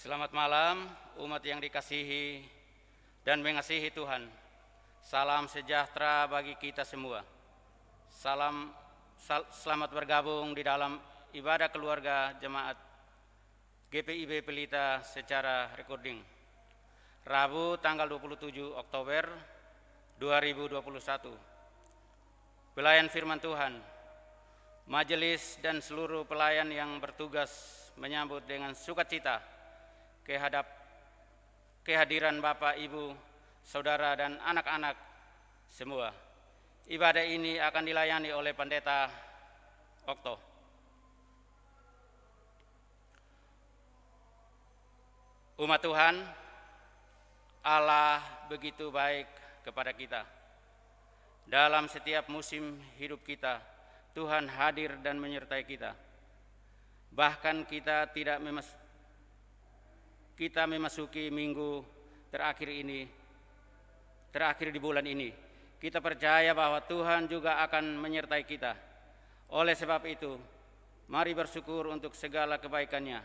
Selamat malam umat yang dikasihi dan mengasihi Tuhan. Salam sejahtera bagi kita semua. Selamat bergabung di dalam ibadah keluarga jemaat GPIB Pelita secara recording. Rabu tanggal 27 Oktober 2021. Pelayan firman Tuhan. Majelis dan seluruh pelayan yang bertugas menyambut dengan sukacita kehadiran Bapak, Ibu, Saudara, dan anak-anak semua. Ibadah ini akan dilayani oleh Pendeta Okto. Umat Tuhan, Allah begitu baik kepada kita. Dalam setiap musim hidup kita, Tuhan hadir dan menyertai kita. Bahkan kita memasuki minggu terakhir di bulan ini. Kita percaya bahwa Tuhan juga akan menyertai kita. Oleh sebab itu, mari bersyukur untuk segala kebaikan-Nya.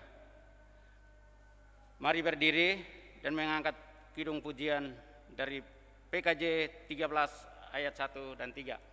Mari berdiri dan mengangkat kidung pujian dari PKJ 13 ayat 1 dan 3.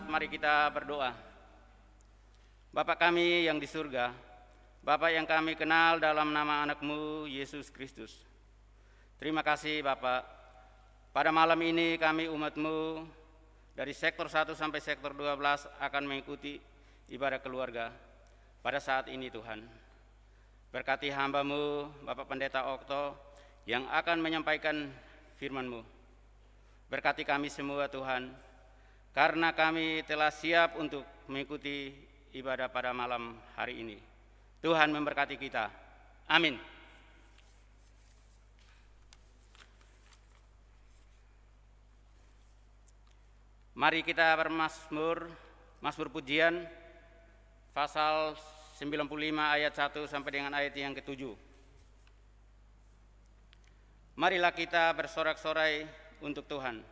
Mari kita berdoa. Bapa kami yang di surga, Bapa yang kami kenal dalam nama anak-Mu Yesus Kristus. Terima kasih Bapa. Pada malam ini kami umat-Mu dari sektor 1 sampai sektor 12 akan mengikuti ibadah keluarga pada saat ini Tuhan. Berkati hamba-Mu Bapak Pendeta Okto yang akan menyampaikan firman-Mu. Berkati kami semua Tuhan, karena kami telah siap untuk mengikuti ibadah pada malam hari ini. Tuhan memberkati kita. Amin. Mari kita bermazmur, mazmur pujian, pasal 95 ayat 1 sampai dengan ayat yang ke-7. Marilah kita bersorak-sorai untuk Tuhan.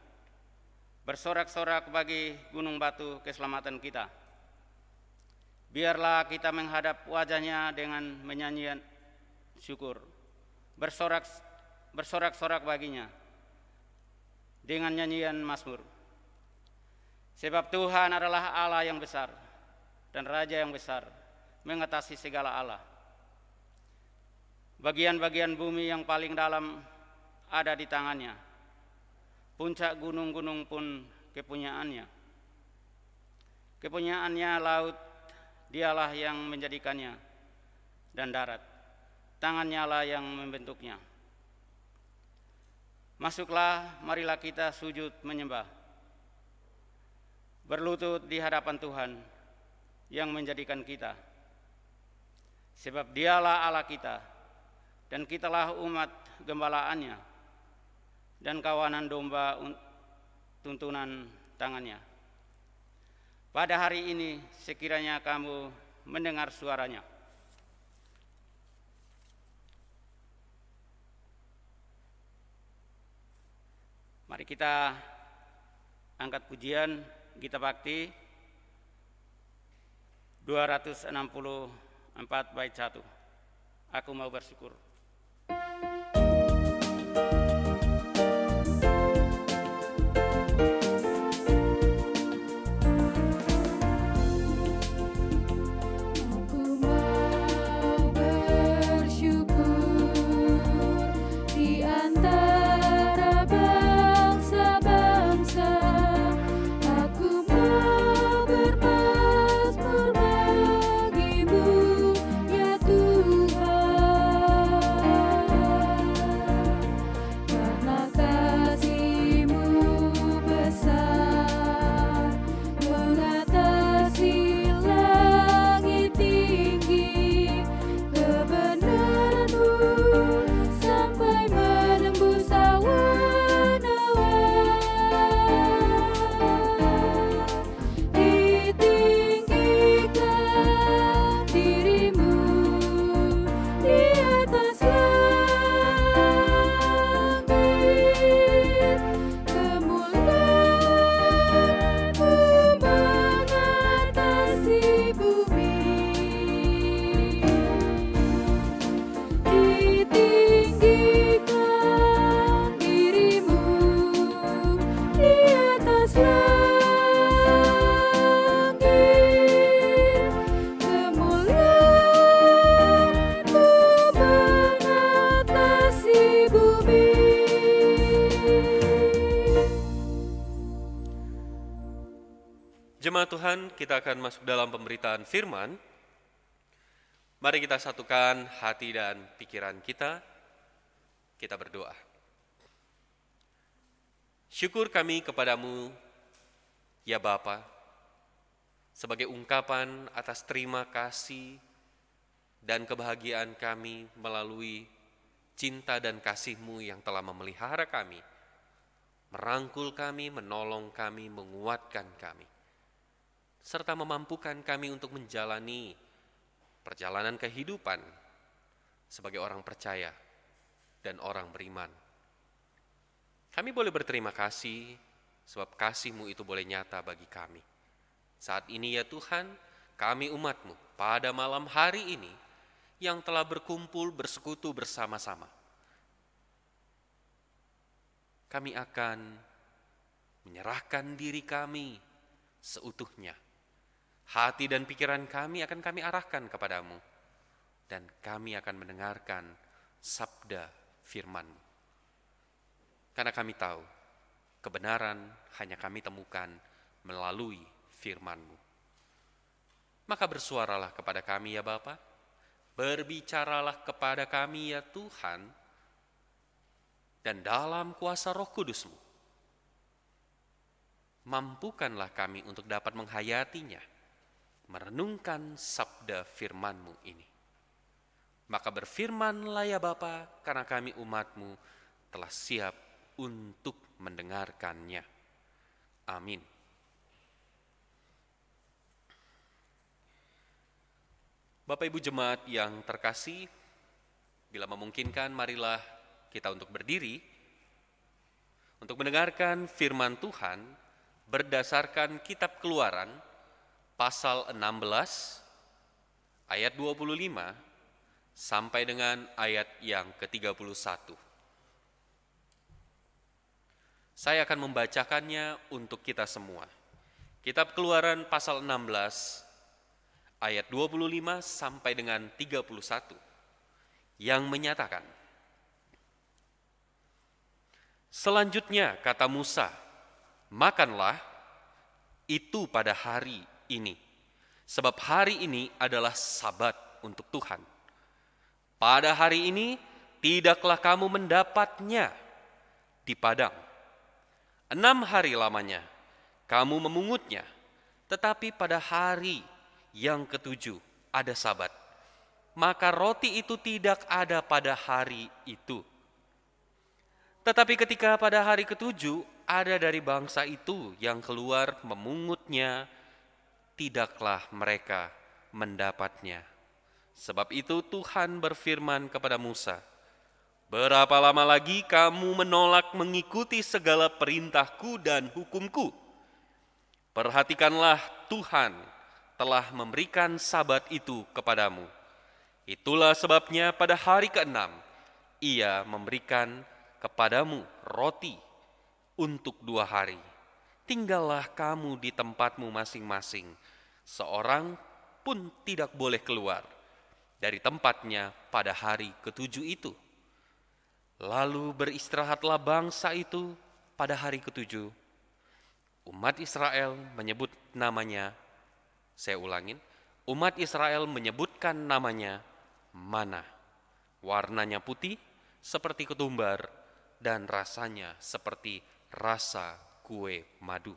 Bersorak-sorak bagi gunung batu keselamatan kita. Biarlah kita menghadap wajah-Nya dengan menyanyian syukur. Bersorak-sorak baginya dengan nyanyian mazmur. Sebab Tuhan adalah Allah yang besar dan Raja yang besar, mengatasi segala Allah. Bagian-bagian bumi yang paling dalam ada di tangan-Nya. Puncak gunung-gunung pun kepunyaannya. Kepunyaannya laut, Dialah yang menjadikannya, dan darat, tangan-Nya lah yang membentuknya. Masuklah, marilah kita sujud menyembah, berlutut di hadapan Tuhan yang menjadikan kita. Sebab Dialah Allah kita, dan kitalah umat gembalaannya dan kawanan domba tuntunan tangannya. Pada hari ini sekiranya kamu mendengar suaranya. Mari kita angkat pujian Gita Bakti 264 bait 1. Aku mau bersyukur. Jemaat Tuhan, kita akan masuk dalam pemberitaan firman. Mari kita satukan hati dan pikiran kita. Kita berdoa. Syukur kami kepadamu, ya Bapa, sebagai ungkapan atas terima kasih dan kebahagiaan kami melalui cinta dan kasih-Mu yang telah memelihara kami, merangkul kami, menolong kami, menguatkan kami, serta memampukan kami untuk menjalani perjalanan kehidupan sebagai orang percaya dan orang beriman. Kami boleh berterima kasih sebab kasih-Mu itu boleh nyata bagi kami. Saat ini ya Tuhan, kami umat-Mu pada malam hari ini yang telah berkumpul bersekutu bersama-sama. Kami akan menyerahkan diri kami seutuhnya. Hati dan pikiran kami akan kami arahkan kepadamu, dan kami akan mendengarkan sabda firman-Mu. Karena kami tahu, kebenaran hanya kami temukan melalui firman-Mu. Maka bersuaralah kepada kami ya Bapa, berbicaralah kepada kami ya Tuhan, dan dalam kuasa Roh Kudus-Mu, mampukanlah kami untuk dapat menghayatinya, merenungkan sabda firman-Mu ini. Maka berfirmanlah ya Bapa, karena kami umat-Mu telah siap untuk mendengarkannya. Amin. Bapak Ibu jemaat yang terkasih, bila memungkinkan marilah kita untuk berdiri untuk mendengarkan firman Tuhan berdasarkan kitab Keluaran pasal 16 ayat 25 sampai dengan ayat yang ke-31. Saya akan membacakannya untuk kita semua. Kitab Keluaran pasal 16 ayat 25 sampai dengan 31 yang menyatakan, selanjutnya kata Musa, makanlah itu pada hari ini, sebab hari ini adalah Sabat untuk Tuhan. Pada hari ini tidaklah kamu mendapatnya di padang. 6 hari lamanya kamu memungutnya, tetapi pada hari yang ke-7 ada Sabat, maka roti itu tidak ada pada hari itu. Tetapi ketika pada hari ketujuh ada dari bangsa itu yang keluar memungutnya, tidaklah mereka mendapatnya. Sebab itu Tuhan berfirman kepada Musa, "Berapa lama lagi kamu menolak mengikuti segala perintahku dan hukumku? Perhatikanlah, Tuhan telah memberikan Sabat itu kepadamu. Itulah sebabnya pada hari ke-6 Ia memberikan kepadamu roti untuk 2 hari. Tinggallah kamu di tempatmu masing-masing. Seorang pun tidak boleh keluar dari tempatnya pada hari ke-7 itu. Lalu beristirahatlah bangsa itu pada hari ke-7. Umat Israel menyebut namanya, saya ulangin, umat Israel menyebutkan namanya mana. Warnanya putih seperti ketumbar dan rasanya seperti rasa kue madu."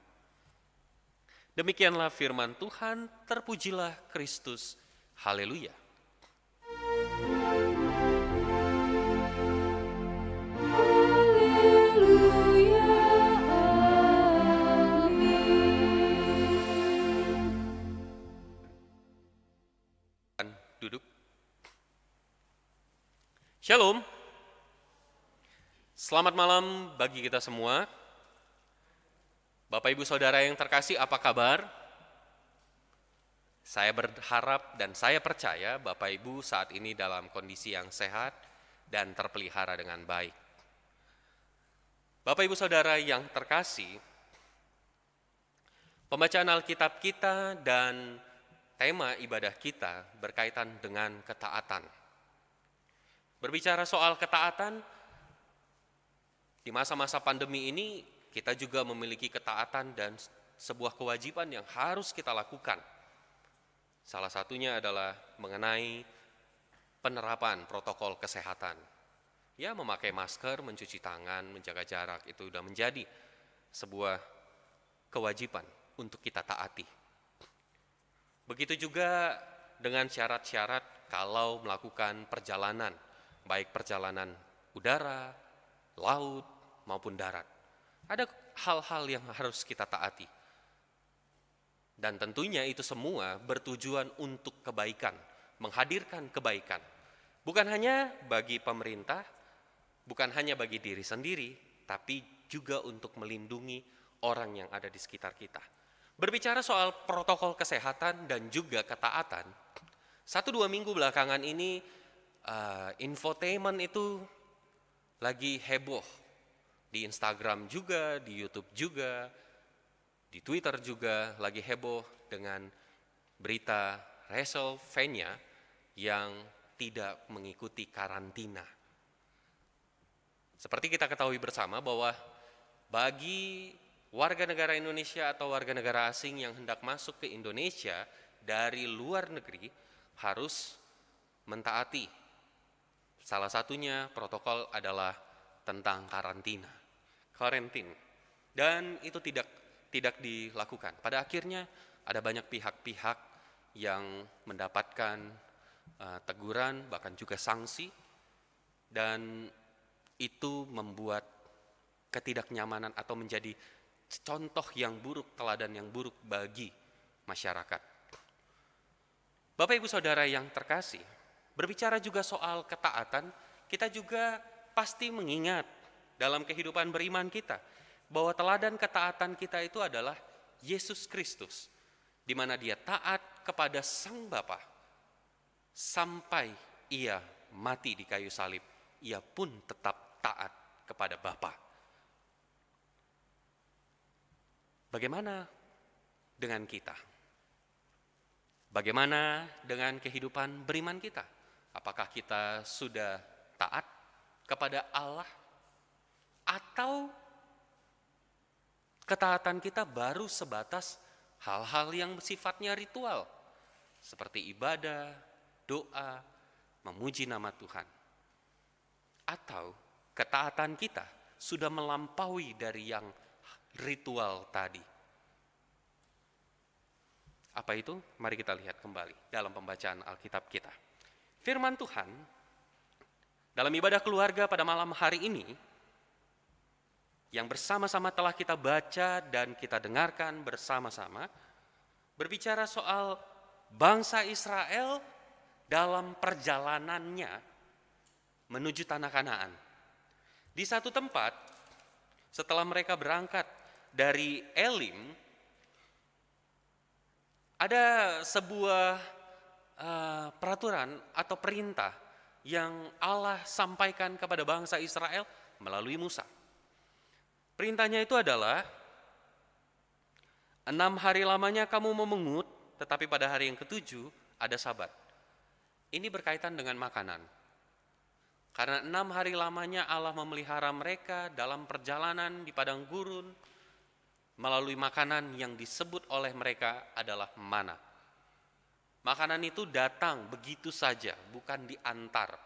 Demikianlah firman Tuhan, terpujilah Kristus. Haleluya. Duduk. Shalom. Selamat malam bagi kita semua. Bapak Ibu Saudara yang terkasih, apa kabar? Saya berharap dan saya percaya Bapak Ibu saat ini dalam kondisi yang sehat dan terpelihara dengan baik. Bapak Ibu Saudara yang terkasih, pembacaan Alkitab kita dan tema ibadah kita berkaitan dengan ketaatan. Berbicara soal ketaatan, di masa-masa pandemi ini kita juga memiliki ketaatan dan sebuah kewajiban yang harus kita lakukan. Salah satunya adalah mengenai penerapan protokol kesehatan. Ya, memakai masker, mencuci tangan, menjaga jarak, itu sudah menjadi sebuah kewajiban untuk kita taati. Begitu juga dengan syarat-syarat kalau melakukan perjalanan, baik perjalanan udara, laut, maupun darat. Ada hal-hal yang harus kita taati. Dan tentunya itu semua bertujuan untuk kebaikan, menghadirkan kebaikan. Bukan hanya bagi pemerintah, bukan hanya bagi diri sendiri, tapi juga untuk melindungi orang yang ada di sekitar kita. Berbicara soal protokol kesehatan dan juga ketaatan, 1-2 minggu belakangan ini infotainment itu lagi heboh. Di Instagram juga, di YouTube juga, di Twitter juga lagi heboh dengan berita Wrestlemania yang tidak mengikuti karantina. Seperti kita ketahui bersama bahwa bagi warga negara Indonesia atau warga negara asing yang hendak masuk ke Indonesia dari luar negeri harus mentaati. Salah satunya protokol adalah tentang karantina, karantin. Dan itu tidak dilakukan. Pada akhirnya ada banyak pihak-pihak yang mendapatkan teguran, bahkan juga sanksi, dan itu membuat ketidaknyamanan atau menjadi contoh yang buruk, teladan yang buruk bagi masyarakat. Bapak Ibu Saudara yang terkasih, berbicara juga soal ketaatan, kita juga pasti mengingat dalam kehidupan beriman kita bahwa teladan ketaatan kita itu adalah Yesus Kristus, di mana Dia taat kepada Sang Bapa sampai Ia mati di kayu salib. Ia pun tetap taat kepada Bapa. Bagaimana dengan kita? Bagaimana dengan kehidupan beriman kita? Apakah kita sudah taat kepada Allah? Atau ketaatan kita baru sebatas hal-hal yang sifatnya ritual, seperti ibadah, doa, memuji nama Tuhan? Atau ketaatan kita sudah melampaui dari yang ritual tadi? Apa itu? Mari kita lihat kembali dalam pembacaan Alkitab kita. Firman Tuhan dalam ibadah keluarga pada malam hari ini yang bersama-sama telah kita baca dan kita dengarkan bersama-sama berbicara soal bangsa Israel dalam perjalanannya menuju tanah Kanaan. Di satu tempat, setelah mereka berangkat dari Elim, ada sebuah peraturan atau perintah yang Allah sampaikan kepada bangsa Israel melalui Musa. Perintahnya itu adalah 6 hari lamanya kamu memungut, tetapi pada hari yang ke-7 ada Sabat. Ini berkaitan dengan makanan. Karena 6 hari lamanya Allah memelihara mereka dalam perjalanan di padang gurun melalui makanan yang disebut oleh mereka adalah mana. Makanan itu datang begitu saja, bukan diantar.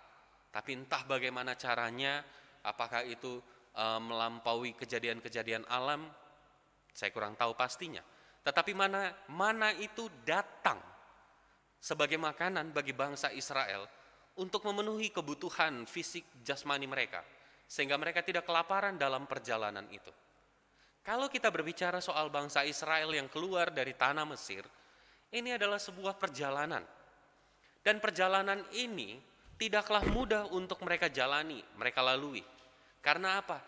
Tapi entah bagaimana caranya, apakah itu melampaui kejadian-kejadian alam, saya kurang tahu pastinya. Tetapi mana itu datang sebagai makanan bagi bangsa Israel untuk memenuhi kebutuhan fisik jasmani mereka, sehingga mereka tidak kelaparan dalam perjalanan itu. Kalau kita berbicara soal bangsa Israel yang keluar dari tanah Mesir, ini adalah sebuah perjalanan. Dan perjalanan ini tidaklah mudah untuk mereka jalani, mereka lalui. Karena apa?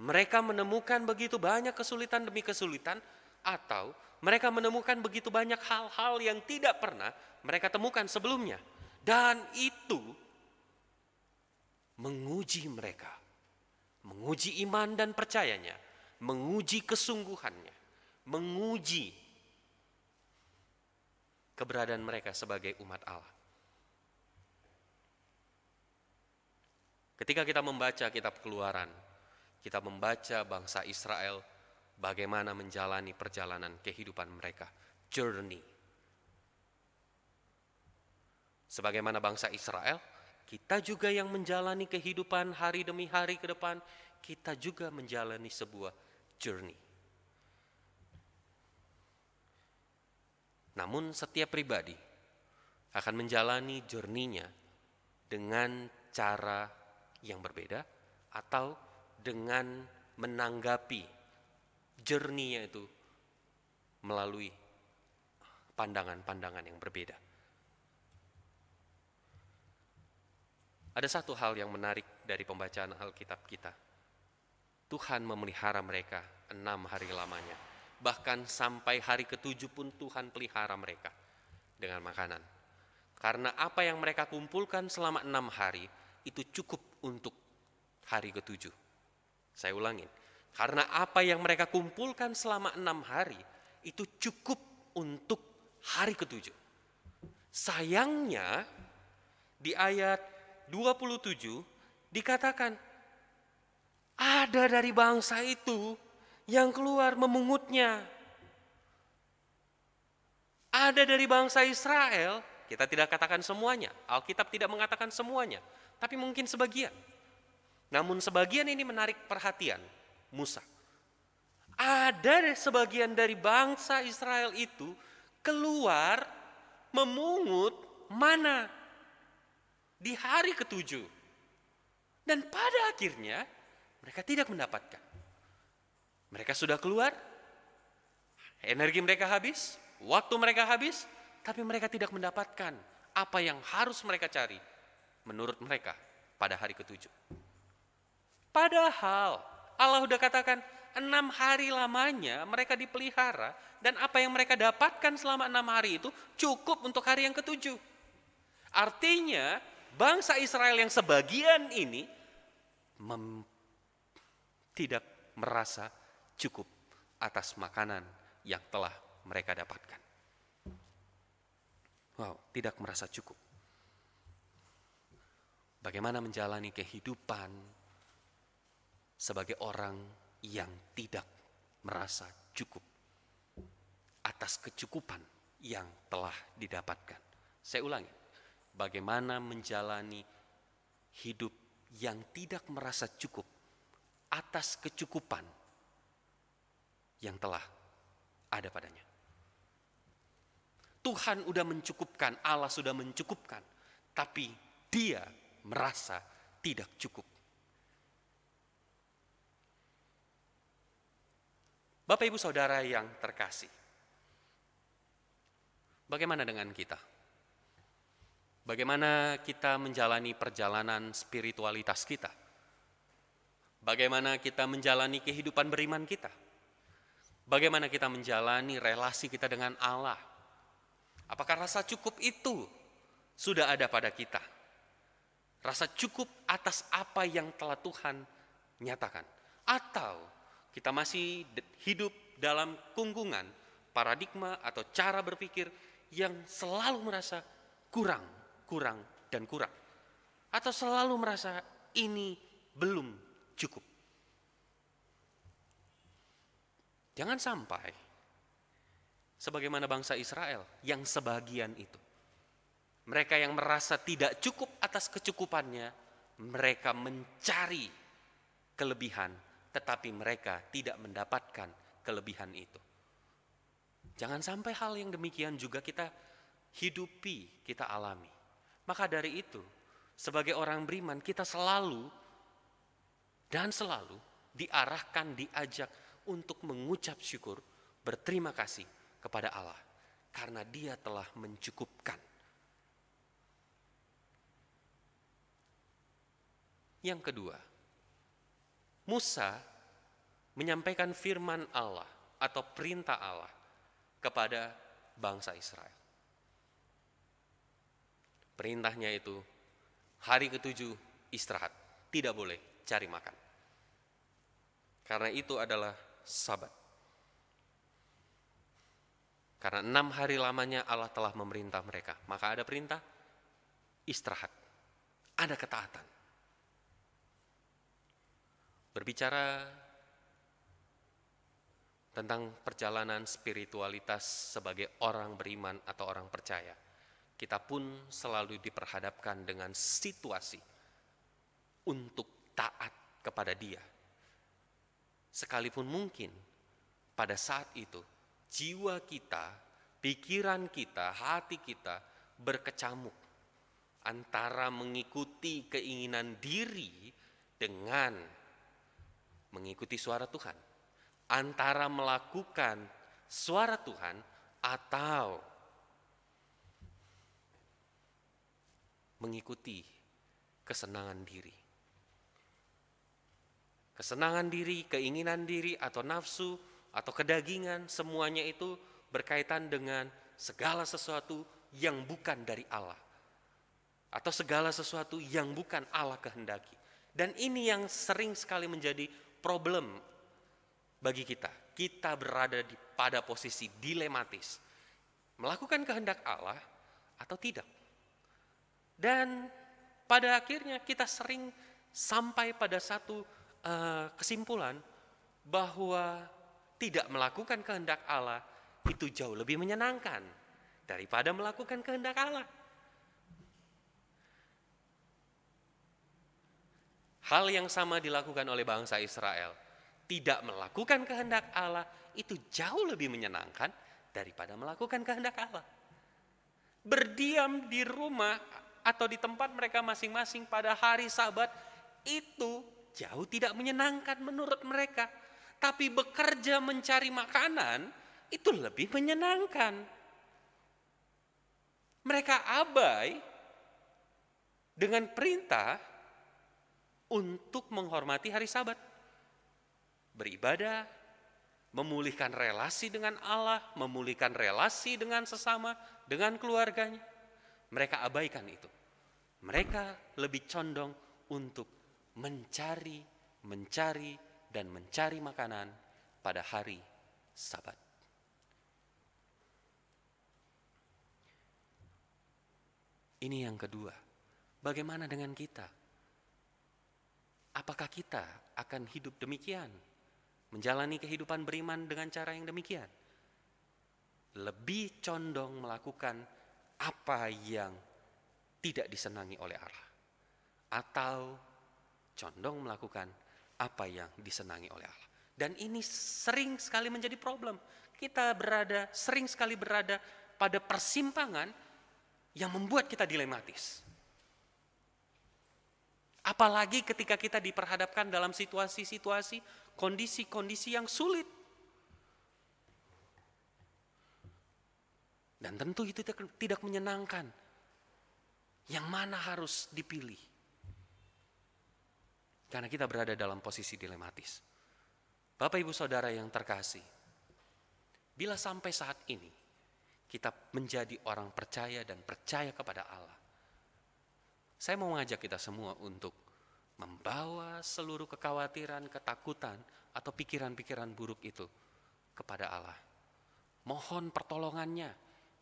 Mereka menemukan begitu banyak kesulitan demi kesulitan, atau mereka menemukan begitu banyak hal-hal yang tidak pernah mereka temukan sebelumnya. Dan itu menguji mereka, menguji iman dan percayanya, menguji kesungguhannya, menguji keberadaan mereka sebagai umat Allah. Ketika kita membaca kitab Keluaran, kita membaca bangsa Israel bagaimana menjalani perjalanan kehidupan mereka, journey. Sebagaimana bangsa Israel, kita juga yang menjalani kehidupan hari demi hari ke depan, kita juga menjalani sebuah journey. Namun setiap pribadi akan menjalani journey-nya dengan cara yang berbeda atau dengan menanggapi journey-nya itu melalui pandangan-pandangan yang berbeda. Ada satu hal yang menarik dari pembacaan Alkitab kita. Tuhan memelihara mereka 6 hari lamanya. Bahkan sampai hari ke-7 pun Tuhan pelihara mereka dengan makanan. Karena apa yang mereka kumpulkan selama 6 hari itu cukup untuk hari ke-7. Saya ulangin. Karena apa yang mereka kumpulkan selama 6 hari itu cukup untuk hari ke-7. Sayangnya di ayat 27 dikatakan ada dari bangsa itu yang keluar memungutnya. Ada dari bangsa Israel, kita tidak katakan semuanya, Alkitab tidak mengatakan semuanya, tapi mungkin sebagian. Namun sebagian ini menarik perhatian Musa. Ada sebagian dari bangsa Israel itu keluar memungut mana di hari ke-7. Dan pada akhirnya mereka tidak mendapatkan. Mereka sudah keluar, energi mereka habis, waktu mereka habis, tapi mereka tidak mendapatkan apa yang harus mereka cari menurut mereka pada hari ke-7. Padahal Allah sudah katakan 6 hari lamanya mereka dipelihara dan apa yang mereka dapatkan selama 6 hari itu cukup untuk hari yang ke-7. Artinya bangsa Israel yang sebagian ini tidak merasa cukup atas makanan yang telah mereka dapatkan. Wow, tidak merasa cukup. Bagaimana menjalani kehidupan sebagai orang yang tidak merasa cukup atas kecukupan yang telah didapatkan. Saya ulangi, bagaimana menjalani hidup yang tidak merasa cukup atas kecukupan yang telah ada padanya. Tuhan sudah mencukupkan, Allah sudah mencukupkan. tapi dia merasa tidak cukup. Bapak Ibu Saudara yang terkasih, bagaimana dengan kita? Bagaimana kita menjalani perjalanan spiritualitas kita? Bagaimana kita menjalani kehidupan beriman kita? Bagaimana kita menjalani relasi kita dengan Allah? Apakah rasa cukup itu sudah ada pada kita? Rasa cukup atas apa yang telah Tuhan nyatakan? Atau kita masih hidup dalam kungkungan, paradigma atau cara berpikir yang selalu merasa kurang, dan kurang. Atau selalu merasa ini belum cukup. Jangan sampai sebagaimana bangsa Israel yang sebagian itu. Mereka yang merasa tidak cukup atas kecukupannya, mereka mencari kelebihan, tetapi mereka tidak mendapatkan kelebihan itu. Jangan sampai hal yang demikian juga kita hidupi, kita alami. Maka dari itu, sebagai orang beriman, kita selalu diarahkan, diajak untuk mengucap syukur, berterima kasih kepada Allah. Karena Dia telah mencukupkan. Yang kedua, Musa menyampaikan firman Allah atau perintah Allah kepada bangsa Israel. Perintahnya itu, hari ke-7 istirahat, tidak boleh cari makan. Karena itu adalah Sabat. Karena 6 hari lamanya Allah telah memerintah mereka, maka ada perintah istirahat, ada ketaatan. Berbicara tentang perjalanan spiritualitas sebagai orang beriman atau orang percaya, kita pun selalu diperhadapkan dengan situasi untuk taat kepada Dia. Sekalipun mungkin pada saat itu jiwa kita, pikiran kita, hati kita berkecamuk antara mengikuti keinginan diri dengan mengikuti suara Tuhan, antara melakukan suara Tuhan atau mengikuti kesenangan diri. Kesenangan diri, keinginan diri atau nafsu atau kedagingan, semuanya itu berkaitan dengan segala sesuatu yang bukan dari Allah. Atau segala sesuatu yang bukan Allah kehendaki. Dan ini yang sering sekali menjadi problem bagi kita. Kita berada pada posisi dilematis. Melakukan kehendak Allah atau tidak. Dan pada akhirnya kita sering sampai pada satu kesimpulan bahwa tidak melakukan kehendak Allah itu jauh lebih menyenangkan daripada melakukan kehendak Allah. Hal yang sama dilakukan oleh bangsa Israel. Tidak melakukan kehendak Allah itu jauh lebih menyenangkan daripada melakukan kehendak Allah. Berdiam di rumah atau di tempat mereka masing-masing pada hari Sabat itu jauh tidak menyenangkan menurut mereka. Tapi bekerja mencari makanan itu lebih menyenangkan. Mereka abai dengan perintah untuk menghormati hari Sabat. Beribadah, memulihkan relasi dengan Allah, memulihkan relasi dengan sesama, dengan keluarganya. Mereka abaikan itu. Mereka lebih condong untuk mencari makanan pada hari Sabat. Ini yang kedua. Bagaimana dengan kita? Apakah kita akan hidup demikian? Menjalani kehidupan beriman dengan cara yang demikian? Lebih condong melakukan apa yang tidak disenangi oleh Allah. Atau condong melakukan apa yang disenangi oleh Allah. Dan ini sering sekali menjadi problem. Kita sering sekali berada pada persimpangan yang membuat kita dilematis. Apalagi ketika kita diperhadapkan dalam situasi-situasi, kondisi-kondisi yang sulit. Dan tentu itu tidak menyenangkan. Yang mana harus dipilih? Karena kita berada dalam posisi dilematis. Bapak Ibu Saudara yang terkasih, bila sampai saat ini kita menjadi orang percaya dan percaya kepada Allah, saya mau mengajak kita semua untuk membawa seluruh kekhawatiran, ketakutan, atau pikiran-pikiran buruk itu kepada Allah. Mohon pertolongannya,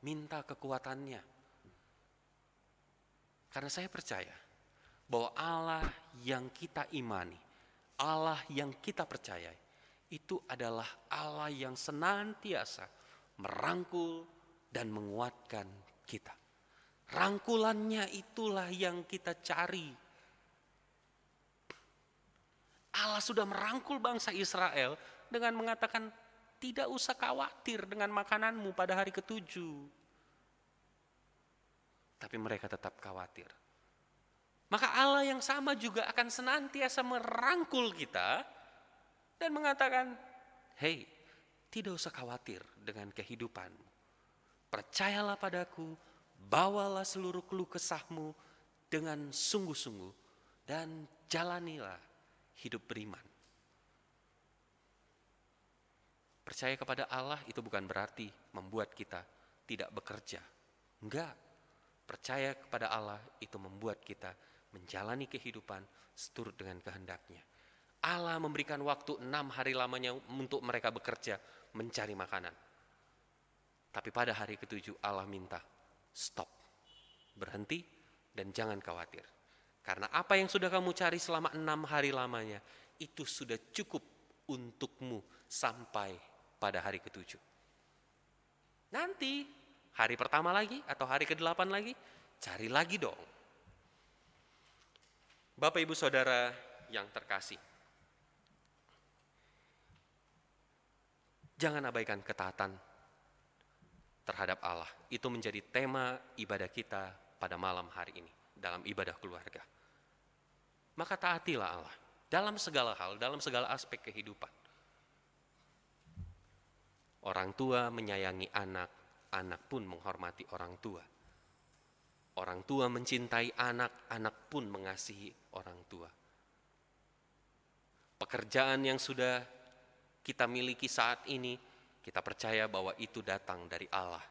minta kekuatannya. Karena saya percaya bahwa Allah yang kita imani, Allah yang kita percayai, itu adalah Allah yang senantiasa merangkul dan menguatkan kita. Rangkulannya itulah yang kita cari. Allah sudah merangkul bangsa Israel dengan mengatakan, tidak usah khawatir dengan makananmu pada hari ketujuh. Tapi mereka tetap khawatir. Maka Allah yang sama juga akan senantiasa merangkul kita dan mengatakan, hei, tidak usah khawatir dengan kehidupanmu. Percayalah padaku, bawalah seluruh keluh kesahmu dengan sungguh-sungguh dan jalanilah hidup beriman. Percaya kepada Allah itu bukan berarti membuat kita tidak bekerja. Enggak. Percaya kepada Allah itu membuat kita menjalani kehidupan seturut dengan kehendak-Nya. Allah memberikan waktu 6 hari lamanya untuk mereka bekerja mencari makanan. Tapi pada hari ketujuh Allah minta, stop, berhenti dan jangan khawatir. Karena apa yang sudah kamu cari selama 6 hari lamanya, itu sudah cukup untukmu sampai pada hari ketujuh. Nanti hari pertama lagi atau hari ke-8 lagi, cari lagi dong. Bapak Ibu Saudara yang terkasih, jangan abaikan ketaatan terhadap Allah. Itu menjadi tema ibadah kita pada malam hari ini dalam ibadah keluarga. Maka taatilah Allah dalam segala hal, dalam segala aspek kehidupan. Orang tua menyayangi anak, anak pun menghormati orang tua. Orang tua mencintai anak, anak pun mengasihi orang tua. Pekerjaan yang sudah kita miliki saat ini, kita percaya bahwa itu datang dari Allah.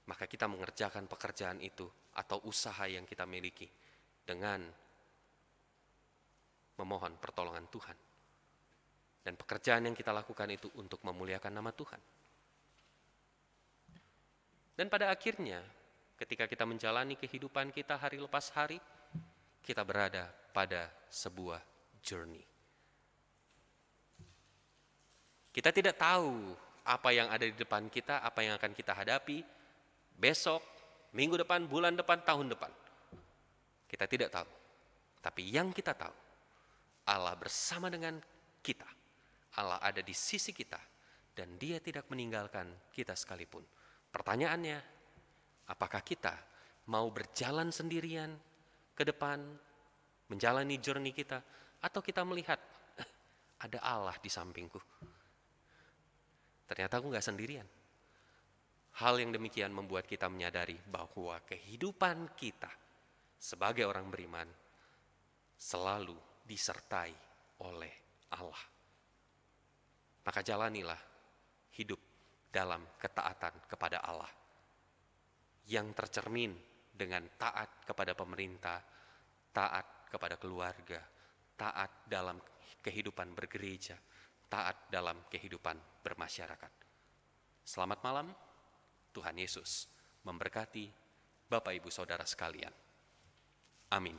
Maka kita mengerjakan pekerjaan itu atau usaha yang kita miliki dengan memohon pertolongan Tuhan. Dan pekerjaan yang kita lakukan itu untuk memuliakan nama Tuhan. Dan pada akhirnya, ketika kita menjalani kehidupan kita hari lepas hari, kita berada pada sebuah journey. Kita tidak tahu apa yang ada di depan kita, apa yang akan kita hadapi besok, minggu depan, bulan depan, tahun depan. Kita tidak tahu. Tapi yang kita tahu, Allah bersama dengan kita. Allah ada di sisi kita dan Dia tidak meninggalkan kita sekalipun. Pertanyaannya, apakah kita mau berjalan sendirian ke depan, menjalani journey kita, atau kita melihat ada Allah di sampingku? Ternyata aku gak sendirian. Hal yang demikian membuat kita menyadari bahwa kehidupan kita sebagai orang beriman selalu disertai oleh Allah. Maka jalanilah hidup dalam ketaatan kepada Allah yang tercermin dengan taat kepada pemerintah, taat kepada keluarga, taat dalam kehidupan bergereja, taat dalam kehidupan bermasyarakat. Selamat malam, Tuhan Yesus memberkati Bapak Ibu Saudara sekalian. Amin.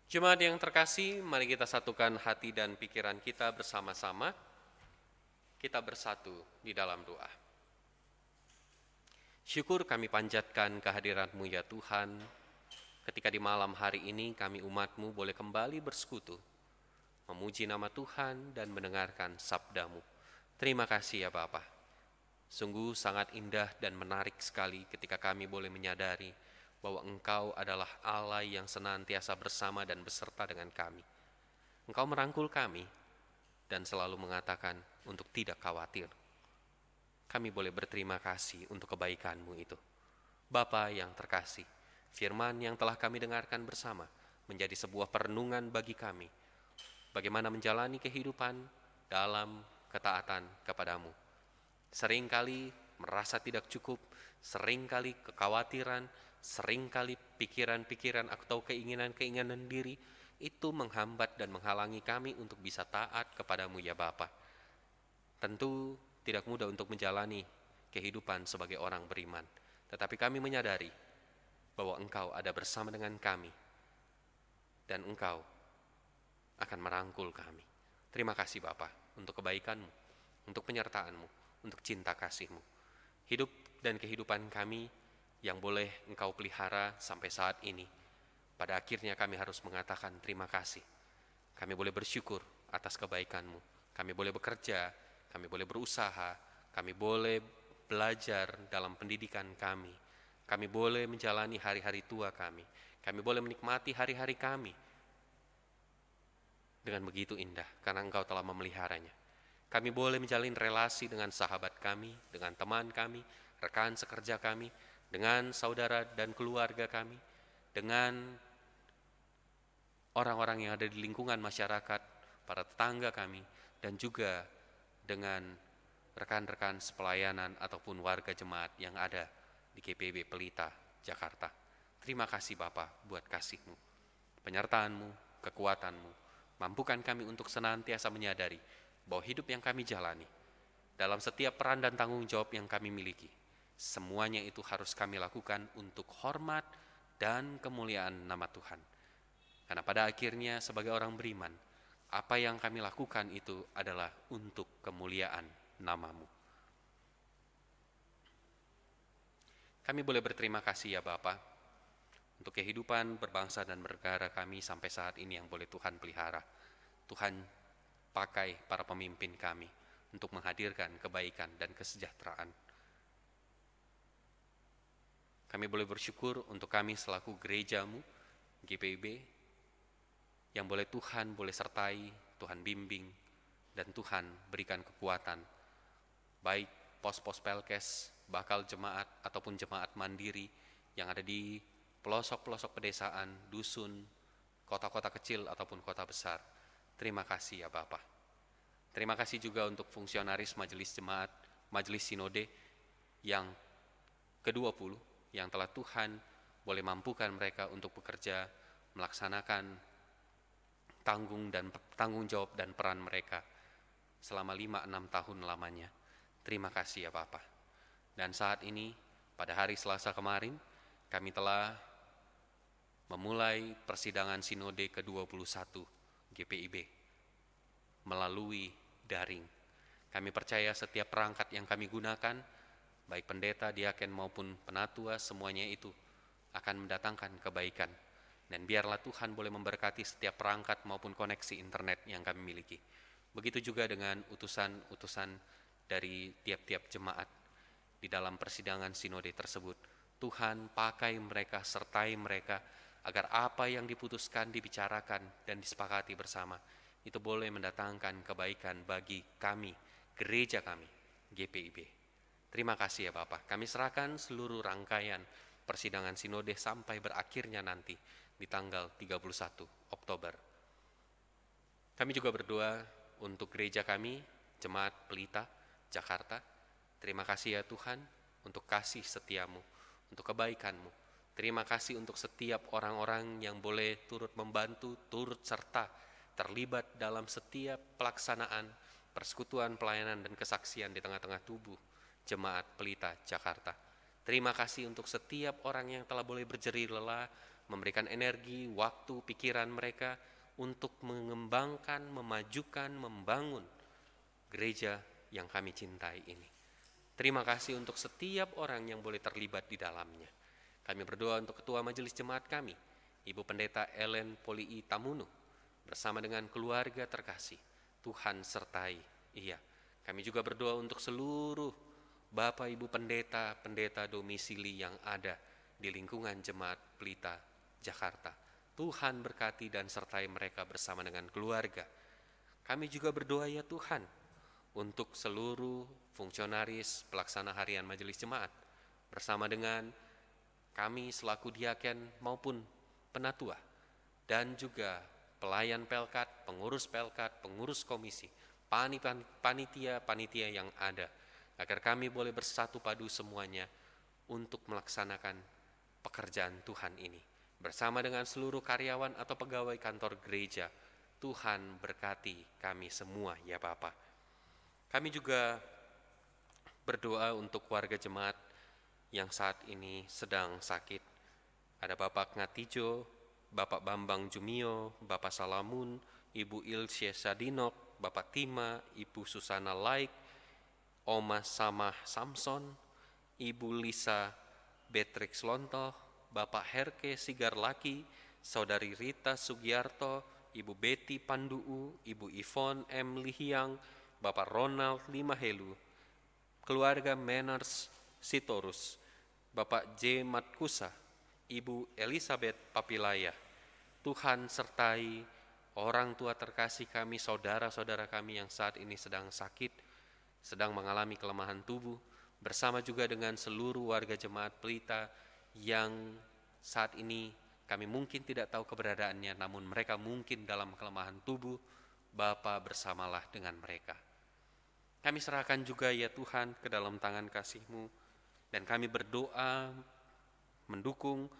Jemaat yang terkasih, mari kita satukan hati dan pikiran kita bersama-sama. Kita bersatu di dalam doa. Syukur kami panjatkan kehadirat-Mu ya Tuhan, ketika di malam hari ini kami umat-Mu boleh kembali bersekutu, memuji nama Tuhan dan mendengarkan sabda-Mu. Terima kasih ya Bapa. Sungguh sangat indah dan menarik sekali ketika kami boleh menyadari bahwa Engkau adalah Allah yang senantiasa bersama dan beserta dengan kami. Engkau merangkul kami dan selalu mengatakan untuk tidak khawatir. Kami boleh berterima kasih untuk kebaikan-Mu itu. Bapa yang terkasih, firman yang telah kami dengarkan bersama menjadi sebuah perenungan bagi kami. Bagaimana menjalani kehidupan dalam ketaatan kepadamu. Seringkali merasa tidak cukup, seringkali kekhawatiran, seringkali pikiran-pikiran atau keinginan-keinginan diri itu menghambat dan menghalangi kami untuk bisa taat kepadamu ya Bapa. Tentu tidak mudah untuk menjalani kehidupan sebagai orang beriman, tetapi kami menyadari bahwa Engkau ada bersama dengan kami dan Engkau akan merangkul kami. Terima kasih Bapa untuk kebaikan-Mu, untuk penyertaan-Mu, untuk cinta kasih-Mu. Hidup dan kehidupan kami yang boleh Engkau pelihara sampai saat ini, pada akhirnya kami harus mengatakan terima kasih. Kami boleh bersyukur atas kebaikan-Mu. Kami boleh bekerja, kami boleh berusaha, kami boleh belajar dalam pendidikan kami. Kami boleh menjalani hari-hari tua kami. Kami boleh menikmati hari-hari kami dengan begitu indah karena Engkau telah memeliharanya. Kami boleh menjalin relasi dengan sahabat kami, dengan teman kami, rekan sekerja kami, dengan saudara dan keluarga kami, dengan orang-orang yang ada di lingkungan masyarakat, para tetangga kami, dan juga dengan rekan-rekan sepelayanan ataupun warga jemaat yang ada di GPIB Pelita, Jakarta. Terima kasih Bapa buat kasih-Mu, penyertaan-Mu, kekuatan-Mu. Mampukan kami untuk senantiasa menyadari bahwa hidup yang kami jalani, dalam setiap peran dan tanggung jawab yang kami miliki, semuanya itu harus kami lakukan untuk hormat dan kemuliaan nama Tuhan. Karena pada akhirnya sebagai orang beriman, apa yang kami lakukan itu adalah untuk kemuliaan nama-Mu. Kami boleh berterima kasih ya Bapa untuk kehidupan berbangsa dan bernegara kami sampai saat ini yang boleh Tuhan pelihara. Tuhan pakai para pemimpin kami untuk menghadirkan kebaikan dan kesejahteraan. Kami boleh bersyukur untuk kami selaku gereja-Mu, GPIB, yang boleh Tuhan boleh sertai, Tuhan bimbing, dan Tuhan berikan kekuatan, baik pos-pos Pelkes, bakal jemaat, ataupun jemaat mandiri yang ada di pelosok-pelosok pedesaan, dusun, kota-kota kecil, ataupun kota besar. Terima kasih ya Bapa. Terima kasih juga untuk fungsionaris Majelis Jemaat, Majelis Sinode yang ke-20, yang telah Tuhan boleh mampukan mereka untuk bekerja, melaksanakan tanggung jawab dan peran mereka selama 5-6 tahun lamanya. Terima kasih ya Bapa. Dan saat ini, pada hari Selasa kemarin, kami telah memulai persidangan Sinode ke-21 GPIB melalui daring. Kami percaya setiap perangkat yang kami gunakan, baik pendeta, diaken maupun penatua, semuanya itu akan mendatangkan kebaikan. Dan biarlah Tuhan boleh memberkati setiap perangkat maupun koneksi internet yang kami miliki. Begitu juga dengan utusan-utusan dari tiap-tiap jemaat di dalam persidangan sinode tersebut. Tuhan pakai mereka, sertai mereka, agar apa yang diputuskan, dibicarakan, dan disepakati bersama, itu boleh mendatangkan kebaikan bagi kami, gereja kami, GPIB. Terima kasih ya Bapak. Kami serahkan seluruh rangkaian persidangan sinode sampai berakhirnya nanti di tanggal 31 Oktober. Kami juga berdoa untuk gereja kami, Jemaat Pelita, Jakarta. Terima kasih ya Tuhan untuk kasih setiamu, untuk kebaikanmu. Terima kasih untuk setiap orang-orang yang boleh turut membantu, turut serta terlibat dalam setiap pelaksanaan persekutuan pelayanan dan kesaksian di tengah-tengah tubuh Jemaat Pelita, Jakarta. Terima kasih untuk setiap orang yang telah boleh berjerih lelah, memberikan energi, waktu, pikiran mereka untuk mengembangkan, memajukan, membangun gereja yang kami cintai ini. Terima kasih untuk setiap orang yang boleh terlibat di dalamnya. Kami berdoa untuk Ketua Majelis Jemaat kami, Ibu Pendeta Ellen Polii Tamunu, bersama dengan keluarga terkasih. Tuhan sertai ia. Kami juga berdoa untuk seluruh Bapak Ibu pendeta domisili yang ada di lingkungan Jemaat Pelita Jakarta. Tuhan berkati dan sertai mereka bersama dengan keluarga. Kami juga berdoa ya Tuhan untuk seluruh fungsionaris pelaksana harian Majelis Jemaat bersama dengan kami selaku diaken maupun penatua dan juga pelayan Pelkat, pengurus komisi, panitia yang ada, agar kami boleh bersatu padu semuanya untuk melaksanakan pekerjaan Tuhan ini. Bersama dengan seluruh karyawan atau pegawai kantor gereja, Tuhan berkati kami semua ya Bapa. Kami juga berdoa untuk warga jemaat yang saat ini sedang sakit. Ada Bapak Ngatijo, Bapak Bambang Jumio, Bapak Salamun, Ibu Ilse Sadinok, Bapak Tima, Ibu Susana Laik, Oma Samah Samson, Ibu Lisa Beatrix Lontoh, Bapak Herke Sigarlaki, Saudari Rita Sugiarto, Ibu Betty Panduu, Ibu Ivon M. Lihiang, Bapak Ronald Limahelu, keluarga Menars Sitorus, Bapak J. Matkusa, Ibu Elizabeth Papilaya. Tuhan sertai orang tua terkasih kami, saudara-saudara kami yang saat ini sedang sakit, sedang mengalami kelemahan tubuh, bersama juga dengan seluruh warga jemaat Pelita yang saat ini kami mungkin tidak tahu keberadaannya, namun mereka mungkin dalam kelemahan tubuh. Bapa bersamalah dengan mereka. Kami serahkan juga ya Tuhan ke dalam tangan kasih-Mu, dan kami berdoa mendukung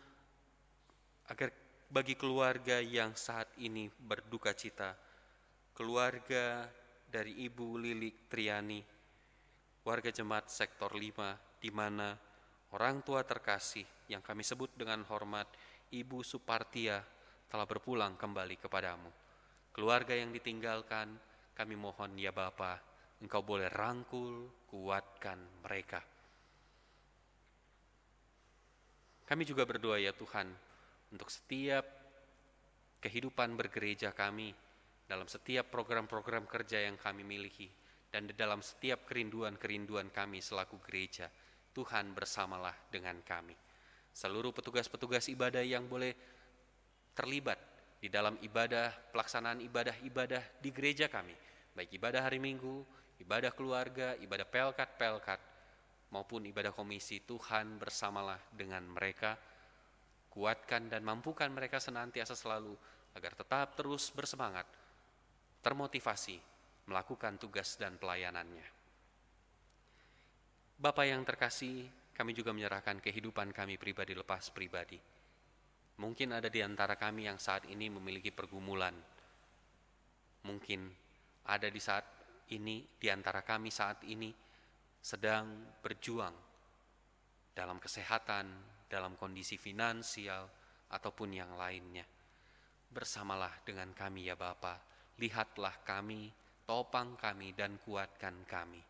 agar bagi keluarga yang saat ini berduka cita, keluarga dari Ibu Lilik Triani, warga jemaat sektor 5, di mana orang tua terkasih yang kami sebut dengan hormat Ibu Supartia telah berpulang kembali kepadamu. Keluarga yang ditinggalkan, kami mohon ya Bapa, Engkau boleh rangkul, kuatkan mereka. Kami juga berdoa ya Tuhan, untuk setiap kehidupan bergereja kami, dalam setiap program-program kerja yang kami miliki, dan di dalam setiap kerinduan-kerinduan kami selaku gereja, Tuhan bersamalah dengan kami. Seluruh petugas-petugas ibadah yang boleh terlibat di dalam ibadah, pelaksanaan ibadah-ibadah di gereja kami, baik ibadah hari Minggu, ibadah keluarga, ibadah pelkat, maupun ibadah komisi, Tuhan bersamalah dengan mereka, kuatkan dan mampukan mereka senantiasa selalu agar tetap terus bersemangat, termotivasi melakukan tugas dan pelayanannya. Bapa yang terkasih, kami juga menyerahkan kehidupan kami pribadi lepas pribadi. Mungkin ada di antara kami yang saat ini memiliki pergumulan. Mungkin ada di saat ini, di antara kami saat ini sedang berjuang dalam kesehatan, dalam kondisi finansial, ataupun yang lainnya. Bersamalah dengan kami ya Bapa, lihatlah kami, topang kami, dan kuatkan kami.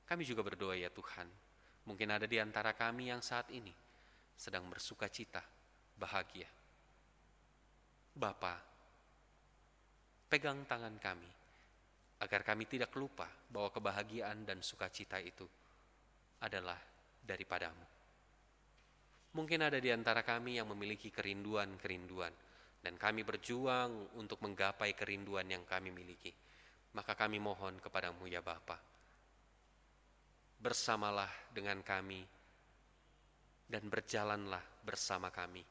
Kami juga berdoa ya Tuhan, mungkin ada di antara kami yang saat ini sedang bersuka cita, bahagia. Bapa, pegang tangan kami, agar kami tidak lupa bahwa kebahagiaan dan sukacita itu adalah daripada-Mu. Mungkin ada di antara kami yang memiliki kerinduan-kerinduan, dan kami berjuang untuk menggapai kerinduan yang kami miliki. Maka kami mohon kepada-Mu ya Bapa, bersamalah dengan kami, dan berjalanlah bersama kami,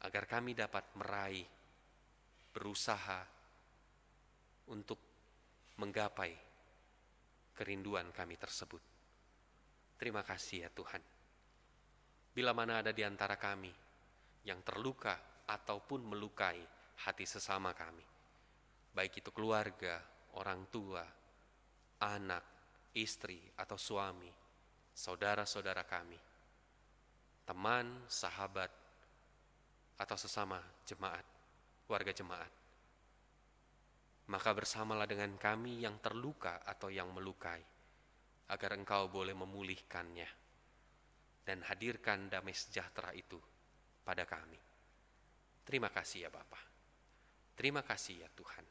agar kami dapat meraih, berusaha untuk menggapai kerinduan kami tersebut. Terima kasih ya Tuhan. Bila mana ada di antara kami yang terluka ataupun melukai hati sesama kami, baik itu keluarga, orang tua, anak, istri, atau suami, saudara-saudara kami, teman, sahabat, atau sesama jemaat, warga jemaat. Maka bersamalah dengan kami yang terluka atau yang melukai, agar Engkau boleh memulihkannya dan hadirkan damai sejahtera itu pada kami. Terima kasih ya Bapa. Terima kasih ya Tuhan.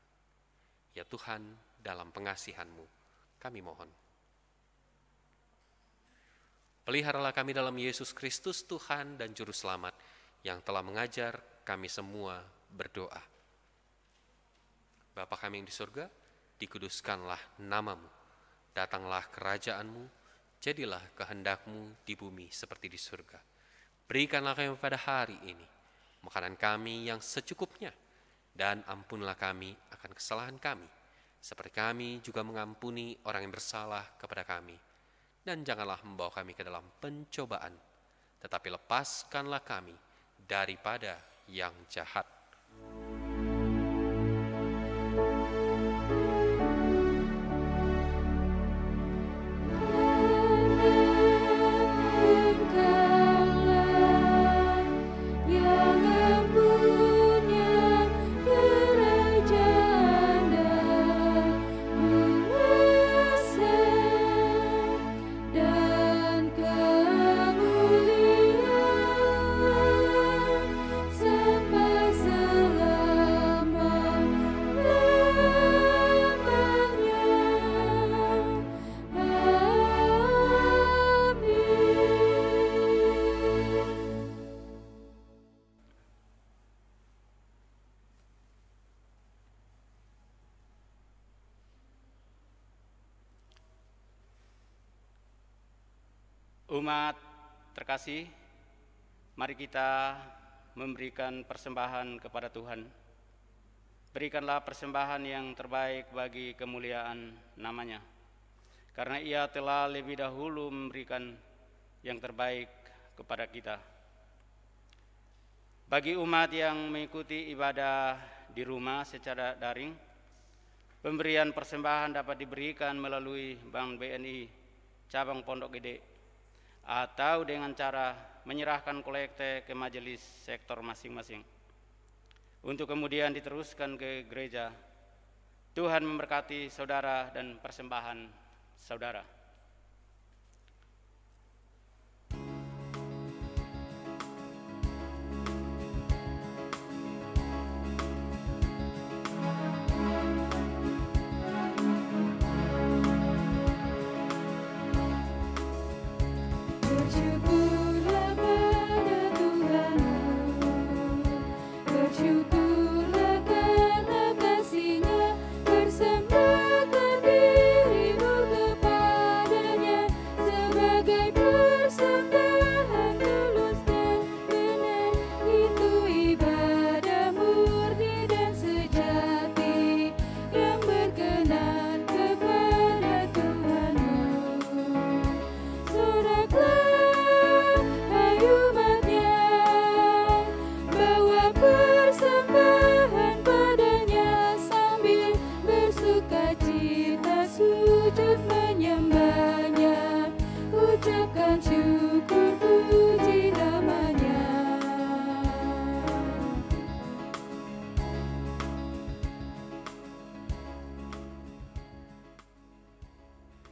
Ya Tuhan, dalam pengasihan-Mu kami mohon. Peliharalah kami dalam Yesus Kristus Tuhan dan Juru Selamat yang telah mengajar kami semua berdoa. Bapa kami yang di surga, dikuduskanlah nama-Mu. Datanglah kerajaan-Mu, jadilah kehendak-Mu di bumi seperti di surga. Berikanlah kami pada hari ini makanan kami yang secukupnya, dan ampunlah kami akan kesalahan kami, seperti kami juga mengampuni orang yang bersalah kepada kami. Dan janganlah membawa kami ke dalam pencobaan, tetapi lepaskanlah kami daripada yang jahat. Umat terkasih, mari kita memberikan persembahan kepada Tuhan. Berikanlah persembahan yang terbaik bagi kemuliaan nama-Nya, karena Ia telah lebih dahulu memberikan yang terbaik kepada kita. Bagi umat yang mengikuti ibadah di rumah secara daring, pemberian persembahan dapat diberikan melalui Bank BNI Cabang Pondok Gede, atau dengan cara menyerahkan kolekte ke majelis sektor masing-masing, untuk kemudian diteruskan ke gereja. Tuhan memberkati saudara dan persembahan saudara.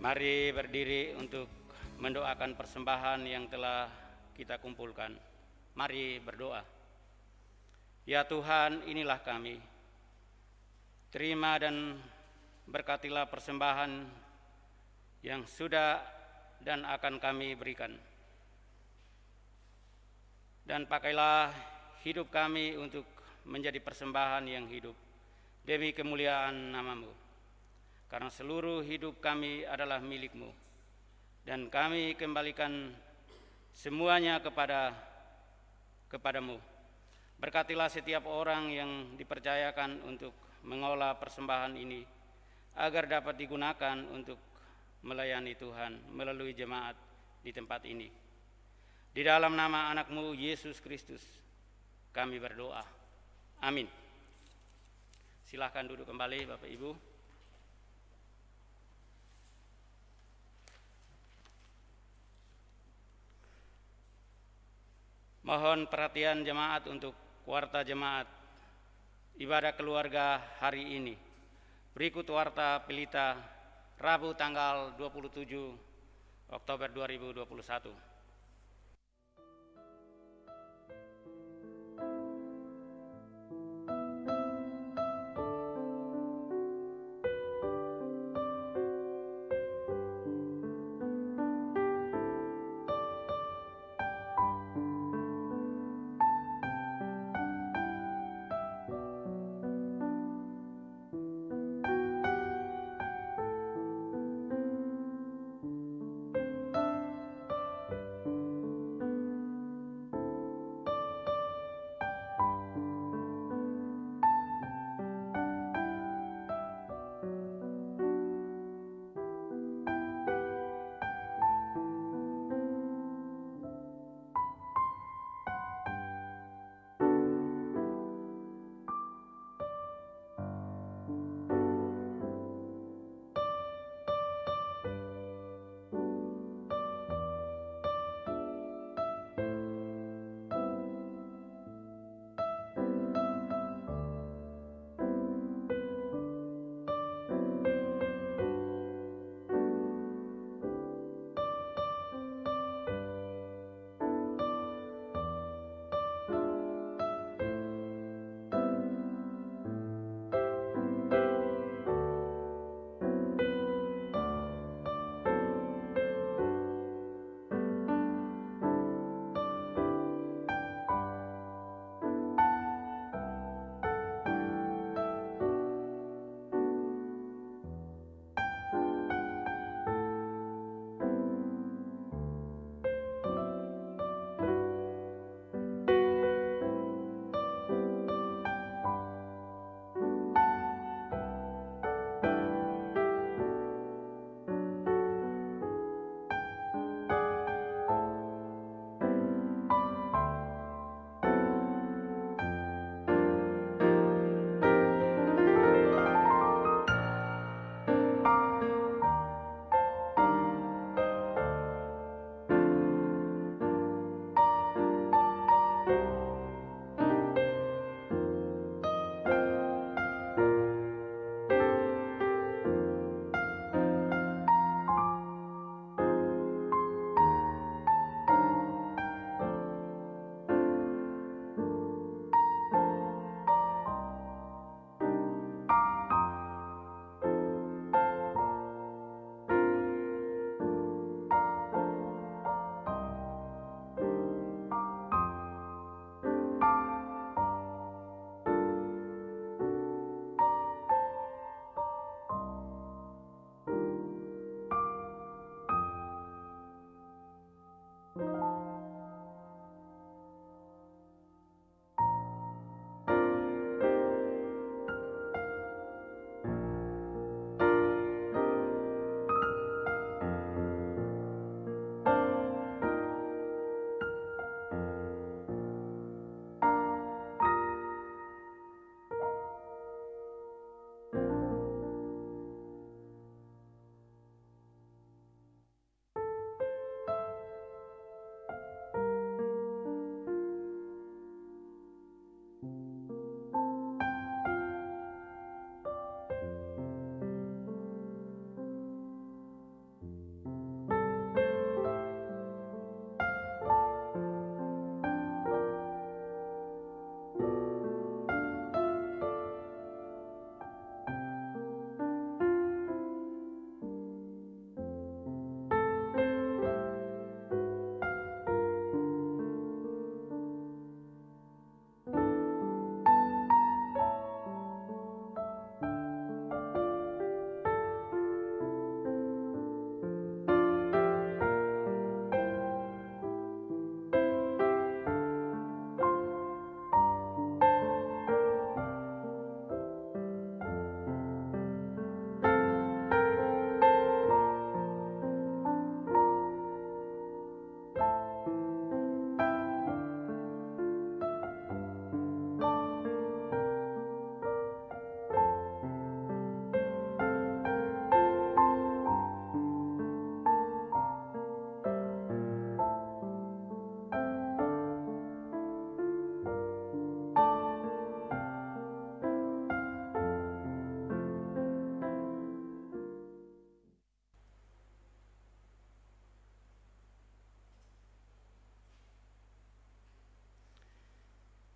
Mari berdiri untuk mendoakan persembahan yang telah kita kumpulkan. Mari berdoa. Ya Tuhan, inilah kami. Terima dan berkatilah persembahan yang sudah dan akan kami berikan. Dan pakailah hidup kami untuk menjadi persembahan yang hidup demi kemuliaan nama-Mu. Karena seluruh hidup kami adalah milik-Mu, dan kami kembalikan semuanya kepadamu. Berkatilah setiap orang yang dipercayakan untuk mengolah persembahan ini, agar dapat digunakan untuk melayani Tuhan melalui jemaat di tempat ini. Di dalam nama anak-Mu Yesus Kristus kami berdoa. Amin. Silahkan duduk kembali Bapak Ibu. Mohon perhatian jemaat untuk warta jemaat ibadah keluarga hari ini. Berikut warta Pelita Rabu tanggal 27 Oktober 2021.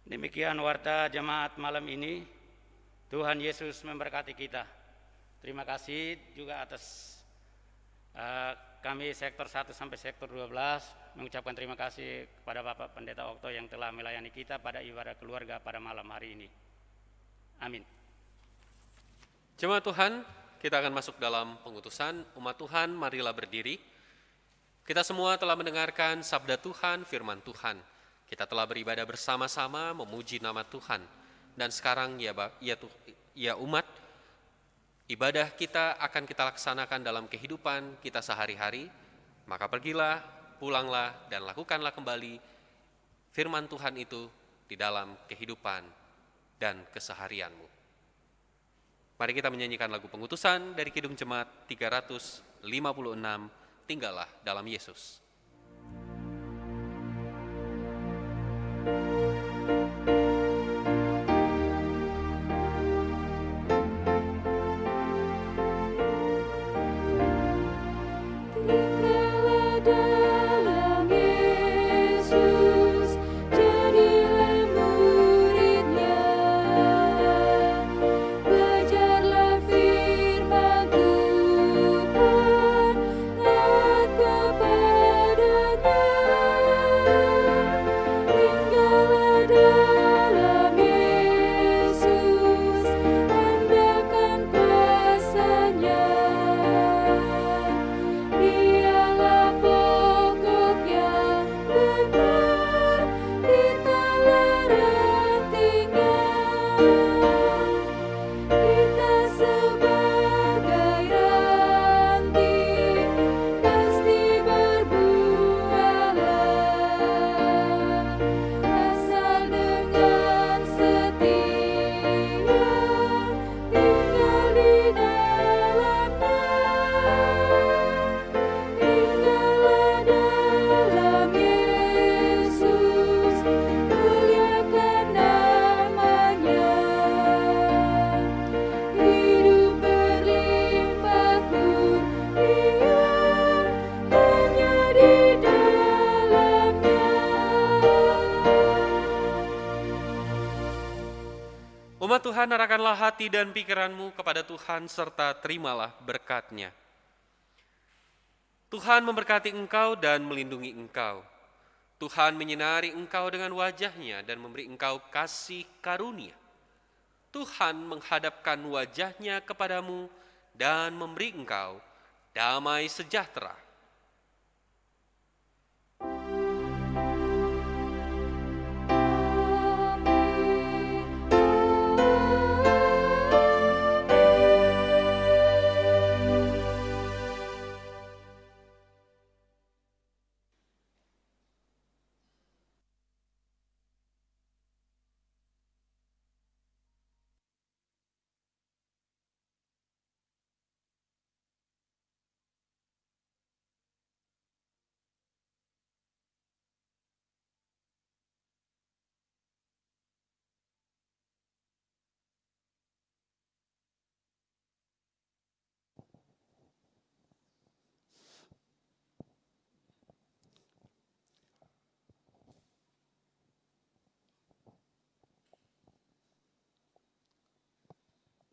Demikian warta jemaat malam ini. Tuhan Yesus memberkati kita. Terima kasih juga atas kami sektor 1 sampai sektor 12 mengucapkan terima kasih kepada Bapak Pendeta Okto yang telah melayani kita pada ibadah keluarga pada malam hari ini. Amin. Jemaat Tuhan, kita akan masuk dalam pengutusan. Umat Tuhan, marilah berdiri. Kita semua telah mendengarkan sabda Tuhan, firman Tuhan. Kita telah beribadah bersama-sama memuji nama Tuhan. Dan sekarang ya umat, ibadah kita akan kita laksanakan dalam kehidupan kita sehari-hari. Maka pergilah, pulanglah, dan lakukanlah kembali firman Tuhan itu di dalam kehidupan dan keseharianmu. Mari kita menyanyikan lagu pengutusan dari Kidung Jemaat 356, Tinggallah dalam Yesus. Umat Tuhan, arahkanlah hati dan pikiranmu kepada Tuhan serta terimalah berkat-Nya. Tuhan memberkati engkau dan melindungi engkau. Tuhan menyinari engkau dengan wajah-Nya dan memberi engkau kasih karunia. Tuhan menghadapkan wajah-Nya kepadamu dan memberi engkau damai sejahtera.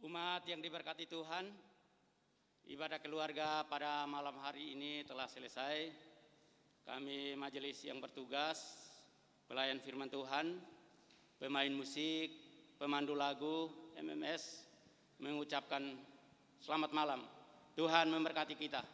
Umat yang diberkati Tuhan, ibadah keluarga pada malam hari ini telah selesai. Kami majelis yang bertugas, pelayan firman Tuhan, pemain musik, pemandu lagu, MMS, mengucapkan selamat malam. Tuhan memberkati kita.